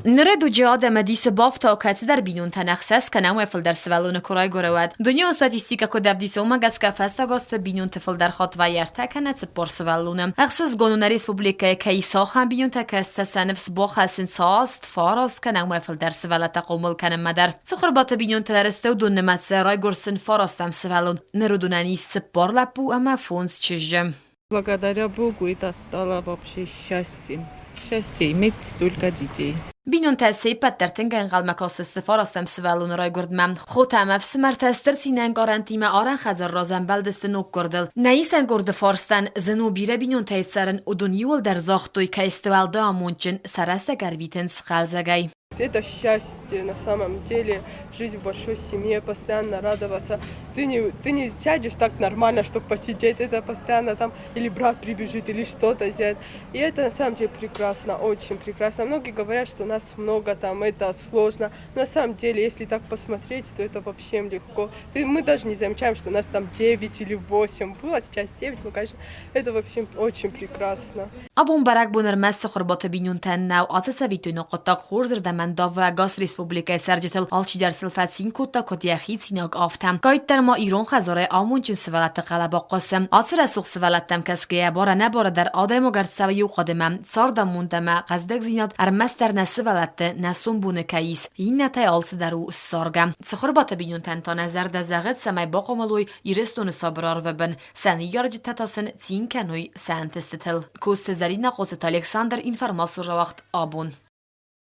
نرد جهاد مدیس بافتا که در بینون تنخصص که نوع فل در سوالون کرای گرود دنیا استاتیستیکا که دفدیس اومگس که فستگاست بینون تفل در خط و یرته کنه تپر سوالونم اخصاص گونون ریسپوبلیکا که ساخن بینون تکست سنفس باخسن ساست فاراست که نوع فل در سوالت قومل کنه مدر سخربات بینون تلرسته و دون نمت سرای گرسن فاراستم سوالون نردونانی سپر لپو اما فونس چجم. Благодаря Богу это стало вообще счастьем. Счастье иметь столько детей. بینون تسی پتر تنگن قل مکاس استفار استم سوالون رای گرد مم خوتم افس مرتستر سینن گارانتی ما آرن خزر رازن بلدست نوک گردل نیسن گرد فارستن زنو بیره بینون تایت سرن و دنیول در زاختوی که استوال دا مونچن سرست گرویتن سخال زگای. Это счастье на самом деле, жить в большой семье, постоянно радоваться. Ты не сядешь так нормально, чтобы посидеть, это постоянно там или брат прибежит, или что-то делать. И это на самом деле прекрасно, очень прекрасно. Многие говорят, что у нас много там, это сложно. Но на самом деле, если так посмотреть, то это вообще легко. Мы даже не замечаем, что у нас там 9 или 8 было, сейчас 9, ну конечно, это вообще очень прекрасно. ابون برک بونر مس خربات بینون تن نو آتس ویتو نقطه خورزر دمن داو گاز ریسپوبلیکای سرجتل آلچی در سلفاتین کوتا کدیخی سیناگ آفتم گایت در ما ایران خزاره آمونچن سوالت قلبا قاسم آتر سوخ سوالتم کسکه باره نباره در آدم و گرد سویو قادمم ساردم موندم قصدک زیناد ارمس در نسوالت نسون بونه کیس این نتای آلس درو سارگم سخربات بینون تن تا نظر دزاغت سمای باقاملوی ایرستون سابرار وبن سنی یارج تتاسن تین کنوی سنتستتل کوست زرین قوست الکساندر اینفرماسو وقت آبون